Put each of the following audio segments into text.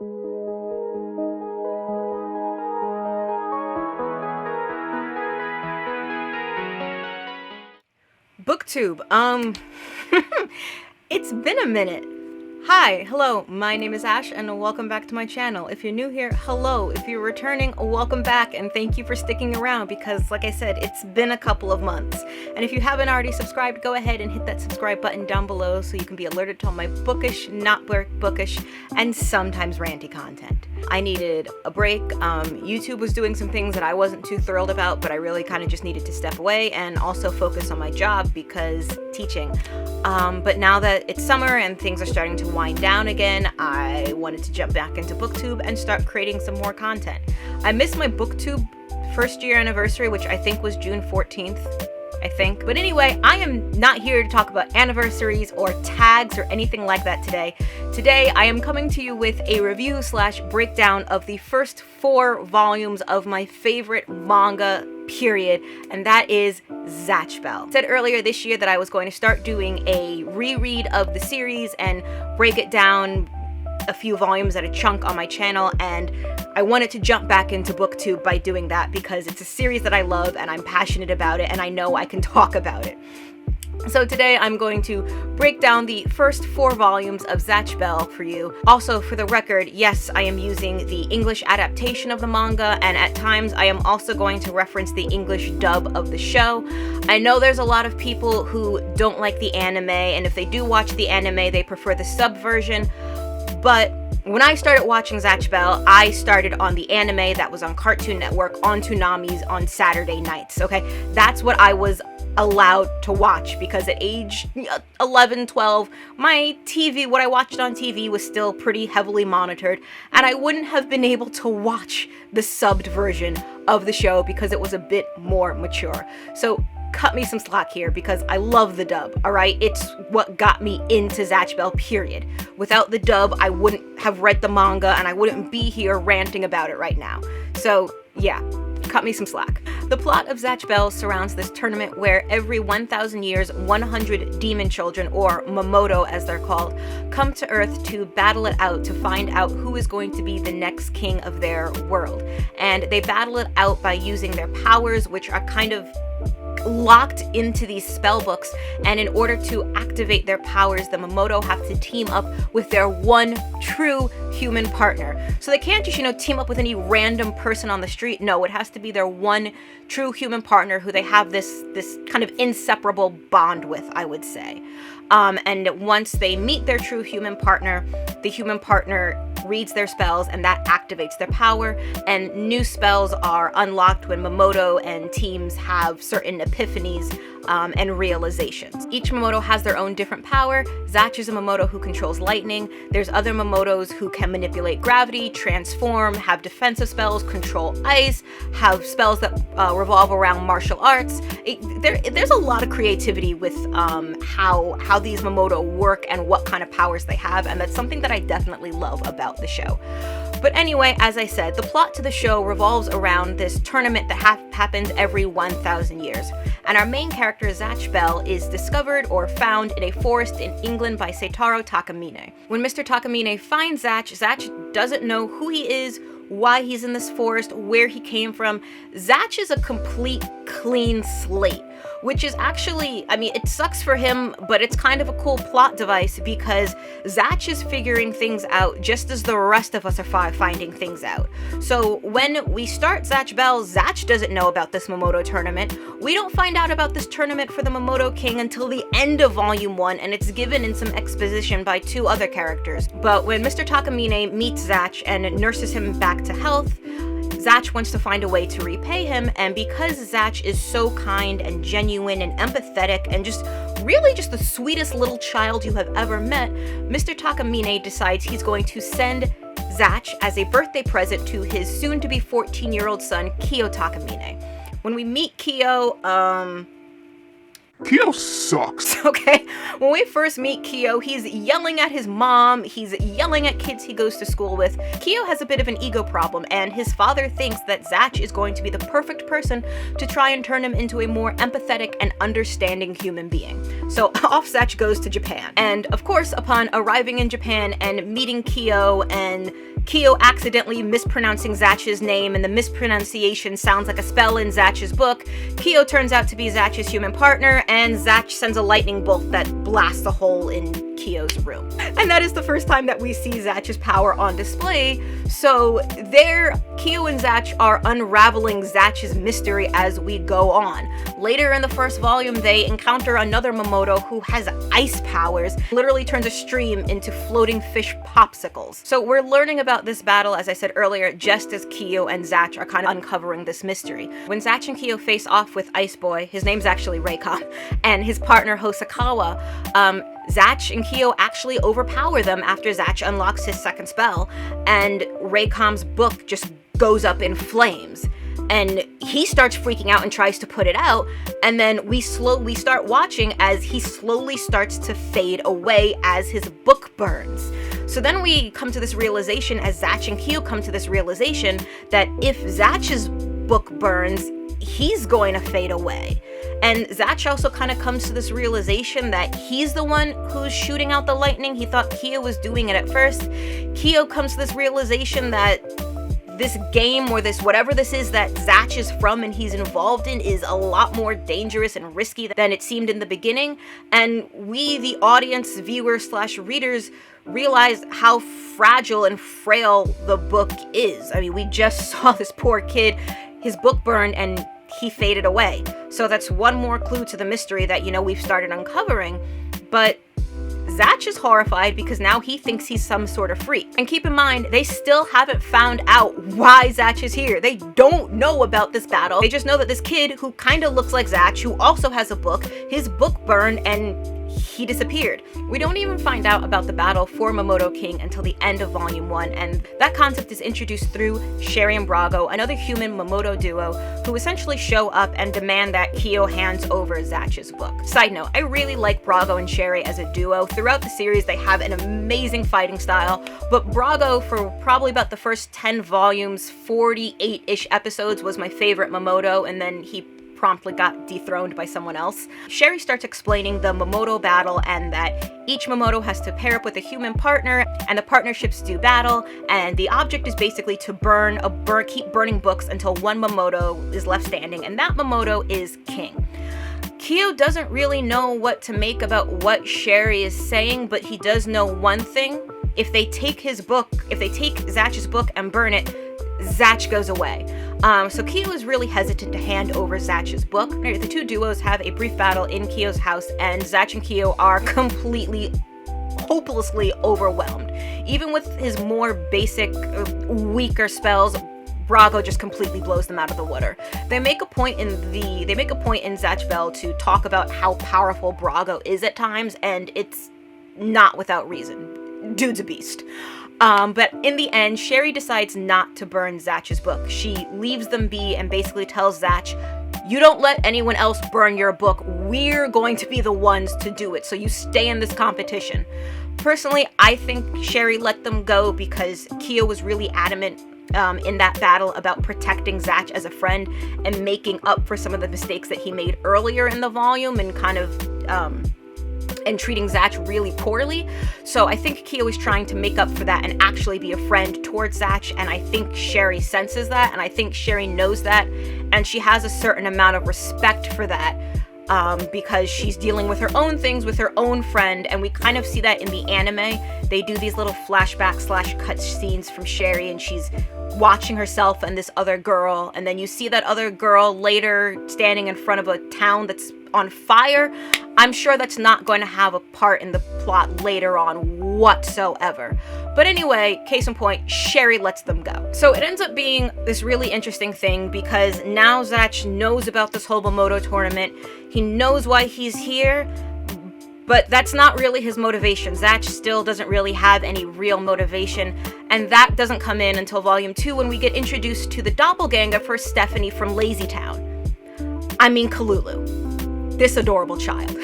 Booktube, it's been a minute. Hi, hello, my name is Ash and welcome back to my channel. If you're new here, hello. If you're returning, welcome back and thank you for sticking around because, like I said, it's been a couple of months. And if you haven't already subscribed, go ahead and hit that subscribe button down below so you can be alerted to all my bookish, not bookish, and sometimes ranty content. I needed a break. YouTube was doing some things that I wasn't too thrilled about, but I really kind of just needed to step away and also focus on my job because teaching. But now that it's summer and things are starting to wind down again, I wanted to jump back into booktube and start creating some more content. I missed my booktube first year anniversary, which I think was June 14th. But anyway, I am not here to talk about anniversaries or tags or anything like that today. Today, I am coming to you with a review / breakdown of the first 4 volumes of my favorite manga, period, and that is Zatch Bell. I said earlier this year that I was going to start doing a reread of the series and break it down a few volumes at a chunk on my channel, and I wanted to jump back into booktube by doing that because it's a series that I love and I'm passionate about it and I know I can talk about it. So today I'm going to break down the first 4 volumes of Zatch Bell for you. Also, for the record, yes, I am using the English adaptation of the manga, and at times I am also going to reference the English dub of the show. I know there's a lot of people who don't like the anime, and if they do watch the anime, they prefer the sub version. But when I started watching Zatch Bell, I started on the anime that was on Cartoon Network on Toonami's on Saturday nights, okay? That's what I was allowed to watch because at age 11, 12, my TV, what I watched on TV was still pretty heavily monitored, and I wouldn't have been able to watch the subbed version of the show because it was a bit more mature. So cut me some slack here because I love the dub, alright? It's what got me into Zatch Bell, period. Without the dub, I wouldn't have read the manga and I wouldn't be here ranting about it right now. So, yeah, cut me some slack. The plot of Zatch Bell surrounds this tournament where every 1,000 years, 100 demon children, or Momoto as they're called, come to Earth to battle it out to find out who is going to be the next king of their world. And they battle it out by using their powers, which are kind of locked into these spell books, and in order to activate their powers, the Momoto have to team up with their one true human partner. So they can't just, team up with any random person on the street. No, it has to be their one true human partner who they have this kind of inseparable bond with, I would say. And once they meet their true human partner, the human partner reads their spells and that activates their power, and new spells are unlocked when Momoto and teams have certain epiphanies and realizations. Each Momoto has their own different power. Zatch is a Momoto who controls lightning. There's other Momotos who can manipulate gravity, transform, have defensive spells, control ice, have spells that revolve around martial arts. There's a lot of creativity with how these Momoto work and what kind of powers they have, and that's something that I definitely love about the show. But anyway, as I said, the plot to the show revolves around this tournament that happens every 1,000 years. And our main character, Zatch Bell, is discovered or found in a forest in England by Seitaro Takamine. When Mr. Takamine finds Zatch, Zatch doesn't know who he is, why he's in this forest, where he came from. Zatch is a complete clean slate, which is actually, it sucks for him, but it's kind of a cool plot device because Zatch is figuring things out just as the rest of us are finding things out. So when we start Zatch Bell, Zatch doesn't know about this Momoto tournament. We don't find out about this tournament for the Momoto King until the end of Volume 1, and it's given in some exposition by 2 other characters. But when Mr. Takamine meets Zatch and nurses him back to health, Zatch wants to find a way to repay him, and because Zatch is so kind and genuine and empathetic and really just the sweetest little child you have ever met, Mr. Takamine decides he's going to send Zatch as a birthday present to his soon-to-be 14-year-old son, Kiyo Takamine. When we meet Kiyo, Kiyo sucks. Okay, when we first meet Kiyo, he's yelling at his mom, he's yelling at kids he goes to school with. Kiyo has a bit of an ego problem, and his father thinks that Zatch is going to be the perfect person to try and turn him into a more empathetic and understanding human being. So off Zatch goes to Japan. And of course, upon arriving in Japan and meeting Kiyo and Kiyo accidentally mispronouncing Zatch's name, and the mispronunciation sounds like a spell in Zatch's book. Kiyo turns out to be Zatch's human partner, and Zatch sends a lightning bolt that blasts a hole in Kiyo's room. And that is the first time that we see Zatch's power on display. So there, Kiyo and Zatch are unraveling Zatch's mystery as we go on. Later in the first volume, they encounter another Momoto who has ice powers, literally turns a stream into floating fish popsicles. So we're learning about this battle, as I said earlier, just as Kiyo and Zatch are kind of uncovering this mystery. When Zatch and Kiyo face off with Ice Boy, his name's actually Raycom, and his partner Hosokawa, Zatch and Kiyo actually overpower them after Zatch unlocks his second spell, and Raycom's book just goes up in flames. And he starts freaking out and tries to put it out, and then we start watching as he slowly starts to fade away as his book burns. So then we come to this realization, as Zatch and Kiyo come to this realization, that if Zatch's book burns, he's going to fade away. And Zatch also kind of comes to this realization that he's the one who's shooting out the lightning. He thought Kiyo was doing it at first. Kiyo comes to this realization that this game, or this whatever this is that Zatch is from and he's involved in, is a lot more dangerous and risky than it seemed in the beginning. And we, the audience, viewers / readers, realize how fragile and frail the book is. I mean, we just saw this poor kid, his book burned and he faded away. So that's one more clue to the mystery that, we've started uncovering. But Zatch is horrified because now he thinks he's some sort of freak. And keep in mind, they still haven't found out why Zatch is here. They don't know about this battle. They just know that this kid who kind of looks like Zatch, who also has a book, his book burned and he disappeared. We don't even find out about the battle for Momoto King until the end of Volume 1, and that concept is introduced through Sherry and Brago, another human Momoto duo, who essentially show up and demand that Kiyo hands over Zatch's book. Side note, I really like Brago and Sherry as a duo. Throughout the series, they have an amazing fighting style, but Brago, for probably about the first 10 volumes, 48-ish episodes, was my favorite Momoto, and then he promptly got dethroned by someone else. Sherry starts explaining the Momoto battle, and that each Momoto has to pair up with a human partner, and the partnerships do battle, and the object is basically to keep burning books until one Momoto is left standing, and that Momoto is king. Kiyo doesn't really know what to make about what Sherry is saying, but he does know one thing. If they take Zatch's book and burn it, Zatch goes away. So Kiyo is really hesitant to hand over Zatch's book. The two duos have a brief battle in Kiyo's house, and Zatch and Kiyo are completely, hopelessly overwhelmed. Even with his more basic, weaker spells, Brago just completely blows them out of the water. They make a point in Zatch Bell to talk about how powerful Brago is at times, and it's not without reason. Dude's a beast. But in the end, Sherry decides not to burn Zatch's book. She leaves them be and basically tells Zatch, you don't let anyone else burn your book. We're going to be the ones to do it, so you stay in this competition. Personally, I think Sherry let them go because Kiyo was really adamant in that battle about protecting Zatch as a friend and making up for some of the mistakes that he made earlier in the volume and kind of and treating Zatch really poorly. So I think Kiyo is trying to make up for that and actually be a friend towards Zatch, and I think Sherry senses that, and I think Sherry knows that, and she has a certain amount of respect for that, because she's dealing with her own things with her own friend, and we kind of see that in the anime. They do these little flashback / cut scenes from Sherry, and she's watching herself and this other girl, and then you see that other girl later standing in front of a town that's on fire. I'm sure that's not going to have a part in the plot later on whatsoever. But anyway, case in point, Sherry lets them go. So it ends up being this really interesting thing because now Zatch knows about this whole Momoto tournament. He knows why he's here, but that's not really his motivation. Zatch still doesn't really have any real motivation, and that doesn't come in until Volume 2 when we get introduced to the doppelganger for Stephanie from Lazy Town. I mean Kalulu. This adorable child.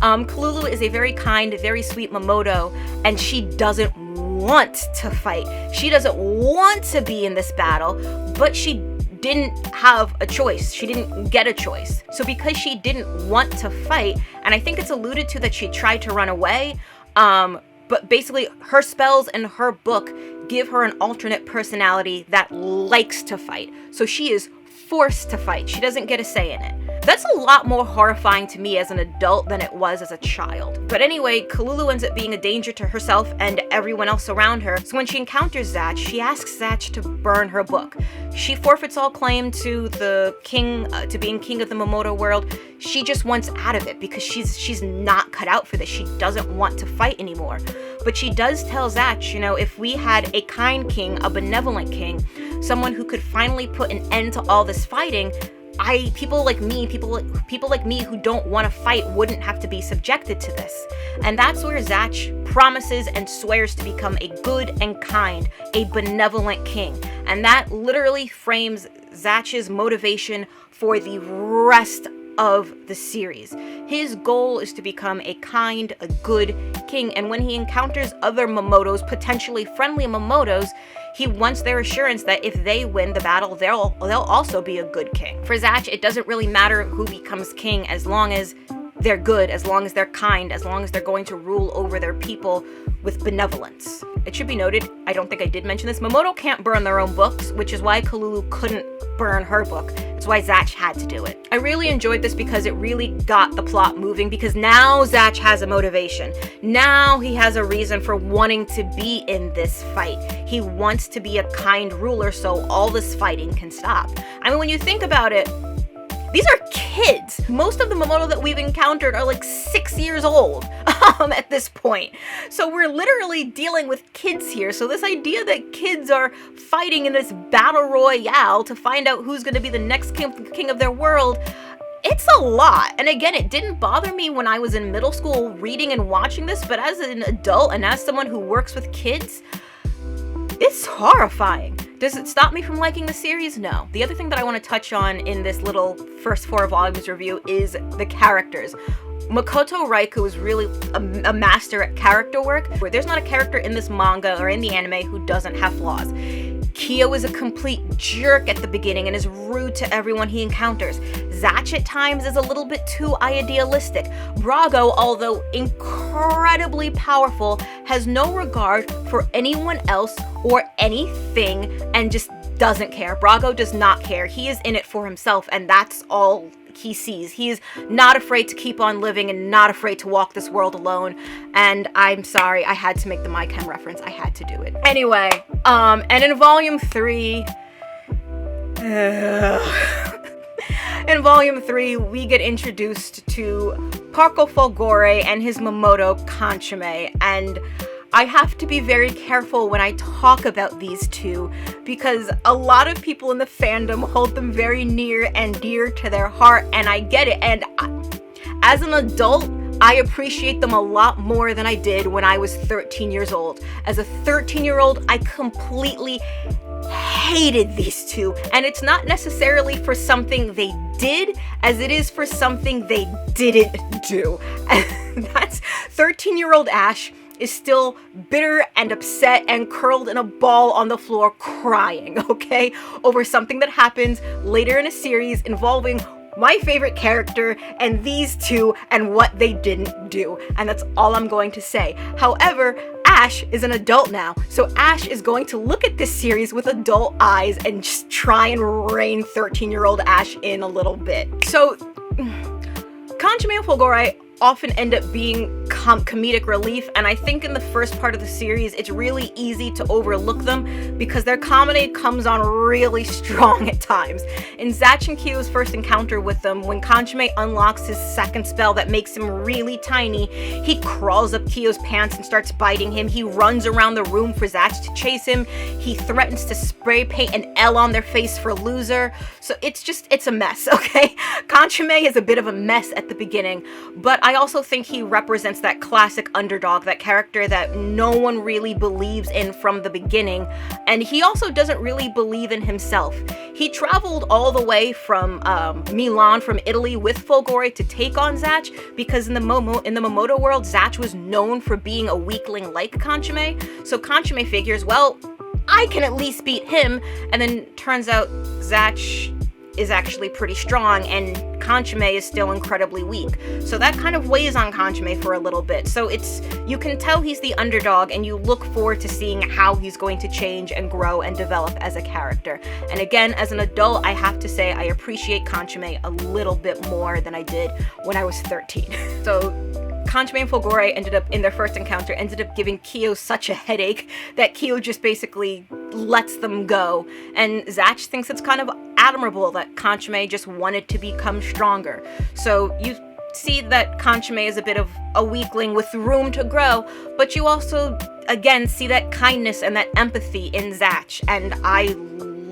Kalulu is a very kind, very sweet Momoto, and she doesn't want to fight. She doesn't want to be in this battle, but she didn't have a choice. She didn't get a choice. So because she didn't want to fight, and I think it's alluded to that she tried to run away, but basically her spells and her book give her an alternate personality that likes to fight. So she is forced to fight. She doesn't get a say in it. That's a lot more horrifying to me as an adult than it was as a child. But anyway, Kalulu ends up being a danger to herself and everyone else around her. So when she encounters Zatch, she asks Zatch to burn her book. She forfeits all claim to the king, to being king of the Momoto world. She just wants out of it because she's not cut out for this. She doesn't want to fight anymore. But she does tell Zatch, you know, if we had a kind king, a benevolent king, someone who could finally put an end to all this fighting, people like me who don't want to fight wouldn't have to be subjected to this. And that's where Zatch promises and swears to become a good and kind, a benevolent king. And that literally frames Zatch's motivation for the rest of the series. His goal is to become a kind, a good king, and when he encounters other Momotos, potentially friendly Momotos, he wants their assurance that if they win the battle, they'll also be a good king. For Zatch, it doesn't really matter who becomes king as long as they're good, as long as they're kind, as long as they're going to rule over their people with benevolence. It should be noted, I don't think I did mention this, Momoto can't burn their own books, which is why Kalulu couldn't burn her book. It's why Zatch had to do it. I really enjoyed this because it really got the plot moving, because now Zatch has a motivation. Now he has a reason for wanting to be in this fight. He wants to be a kind ruler so all this fighting can stop. I mean, when you think about it, these are kids. Most of the Momoto that we've encountered are like 6 years old at this point. So we're literally dealing with kids here. So this idea that kids are fighting in this battle royale to find out who's going to be the next king of their world, it's a lot. And again, it didn't bother me when I was in middle school reading and watching this, but as an adult and as someone who works with kids, it's horrifying. Does it stop me from liking the series? No. The other thing that I want to touch on in this little first 4 volumes review is the characters. Makoto Raiku is really a master at character work, where there's not a character in this manga or in the anime who doesn't have flaws. Kiyo is a complete jerk at the beginning and is rude to everyone he encounters. Zatch at times is a little bit too idealistic. Brago, although incredibly powerful, has no regard for anyone else or anything and just doesn't care. Brago does not care. He is in it for himself, and that's all he sees. He is not afraid to keep on living and not afraid to walk this world alone. And I'm sorry, I had to make the My Chem reference. I had to do it. Anyway, and in volume 3, in volume 3, we get introduced to Parco Folgore and his Momoto Kanchime, and I have to be very careful when I talk about these two because a lot of people in the fandom hold them very near and dear to their heart, and I get it. And as an adult, I appreciate them a lot more than I did when I was 13 years old. As a 13-year-old, I completely hated these two, and it's not necessarily for something they did as it is for something they didn't do. And that's 13-year-old Ash is still bitter and upset and curled in a ball on the floor crying, okay, over something that happens later in a series involving my favorite character and these two and what they didn't do. And that's all I'm going to say. However, Ash is an adult now, so Ash is going to look at this series with adult eyes and just try and rein 13-year-old Ash in a little bit. So Kanchime and Folgore often end up being comedic relief, and I think in the first part of the series it's really easy to overlook them because their comedy comes on really strong at times. In Zatch and Kiyo's first encounter with them, when Kanchime unlocks his second spell that makes him really tiny, he crawls up Kiyo's pants and starts biting him. He runs around the room for Zatch to chase him. He threatens to spray paint an L on their face for loser. So it's a mess, okay? Kanchime is a bit of a mess at the beginning, but I also think he represents that classic underdog, that character that no one really believes in from the beginning, and he also doesn't really believe in himself. He traveled all the way from Milan, from Italy, with Folgore to take on Zatch because in the Momoto world, Zatch was known for being a weakling like Kanchime. So Kanchime figures, well, I can at least beat him, and then turns out Zatch is actually pretty strong and Kanchime is still incredibly weak. So that kind of weighs on Kanchime for a little bit. So you can tell he's the underdog and you look forward to seeing how he's going to change and grow and develop as a character. And again, as an adult, I have to say I appreciate Kanchime a little bit more than I did when I was 13. So Kanchime and Fulgore in their first encounter, ended up giving Kiyo such a headache that Kiyo just basically lets them go. And Zatch thinks it's kind of admirable that Kanchime just wanted to become stronger. So you see that Kanchime is a bit of a weakling with room to grow, but you also, again, see that kindness and that empathy in Zatch, and I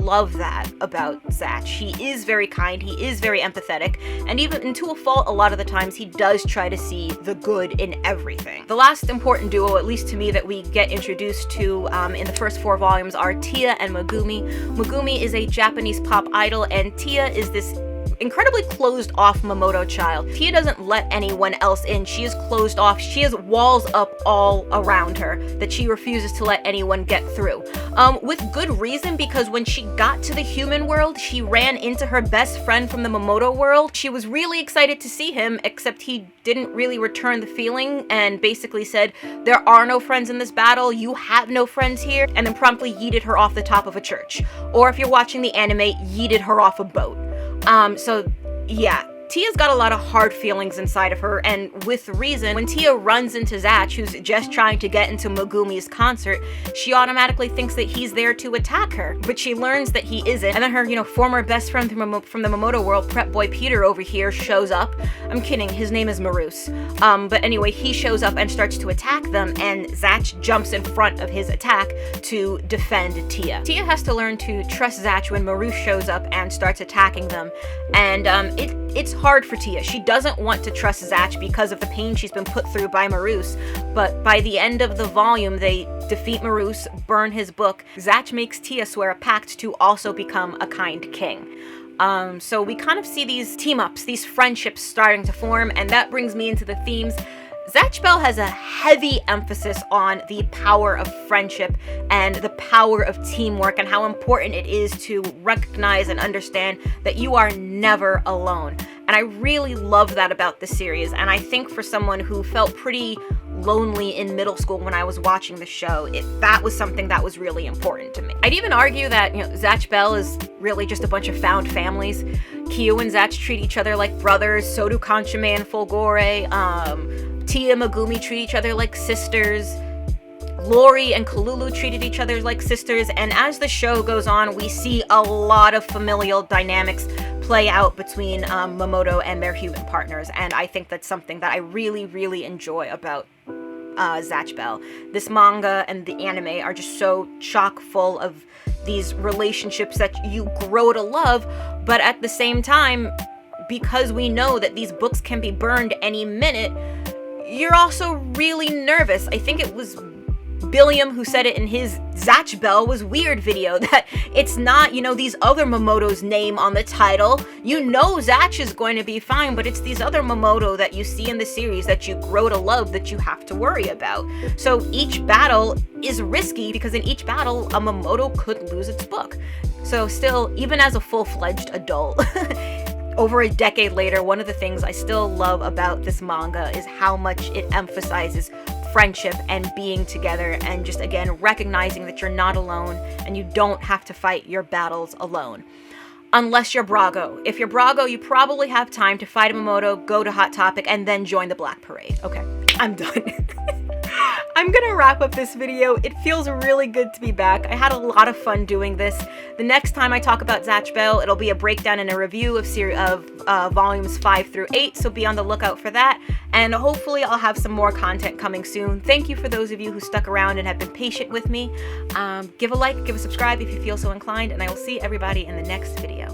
love that about Zatch. He is very kind, he is very empathetic, and even to a fault, a lot of the times he does try to see the good in everything. The last important duo, at least to me, that we get introduced to in the first 4 volumes are Tia and Megumi. Megumi is a Japanese pop idol, and Tia is this incredibly closed off Mamoto child. Tia doesn't let anyone else in. She is closed off. She has walls up all around her that she refuses to let anyone get through. With good reason, because when she got to the human world, she ran into her best friend from the Mamoto world. She was really excited to see him, except he didn't really return the feeling and basically said, "There are no friends in this battle, you have no friends here," and then promptly yeeted her off the top of a church. Or if you're watching the anime, yeeted her off a boat. So yeah, Tia's got a lot of hard feelings inside of her, and with reason. When Tia runs into Zatch, who's just trying to get into Megumi's concert, she automatically thinks that he's there to attack her, but she learns that he isn't. And then her, former best friend from the Mamoto world, Prep Boy Peter over here, shows up. I'm kidding, his name is Marus. But anyway, he shows up and starts to attack them, and Zatch jumps in front of his attack to defend Tia. Tia has to learn to trust Zatch when Marus shows up and starts attacking them, and it's hard for Tia. She doesn't want to trust Zatch because of the pain she's been put through by Marus, but by the end of the volume, they defeat Marus, burn his book. Zatch makes Tia swear a pact to also become a kind king. So we kind of see these team-ups, these friendships starting to form, and that brings me into the themes. Zatch Bell has a heavy emphasis on the power of friendship and the power of teamwork and how important it is to recognize and understand that you are never alone. And I really love that about the series, and I think for someone who felt pretty lonely in middle school when I was watching the show, that was something that was really important to me. I'd even argue that, Zatch Bell is really just a bunch of found families. Kiyo and Zatch treat each other like brothers, so do Kanchime and Fulgore. Tia and Megumi treat each other like sisters. Lori and Kalulu treated each other like sisters, and as the show goes on, we see a lot of familial dynamics play out between Mamoto and their human partners, and I think that's something that I really, really enjoy about Zatch Bell. This manga and the anime are just so chock full of these relationships that you grow to love, but at the same time, because we know that these books can be burned any minute, you're also really nervous. I think it was Billiam who said it in his Zatch Bell was weird video, that it's not, these other Mamoto's name on the title. Zatch is going to be fine, but it's these other Mamoto that you see in the series that you grow to love that you have to worry about. So each battle is risky, because in each battle, a Mamoto could lose its book. So still, even as a full-fledged adult, over a decade later, one of the things I still love about this manga is how much it emphasizes friendship and being together, and just, again, recognizing that you're not alone and you don't have to fight your battles alone. Unless you're Brago. If you're Brago, you probably have time to fight a Mamoto, go to Hot Topic, and then join the Black Parade. Okay, I'm done. I'm gonna wrap up this video. It feels really good to be back. I had a lot of fun doing this. The next time I talk about Zatch Bell, it'll be a breakdown and a review of volumes 5 through 8, so be on the lookout for that. And hopefully I'll have some more content coming soon. Thank you for those of you who stuck around and have been patient with me. Give a like, give a subscribe if you feel so inclined, and I will see everybody in the next video.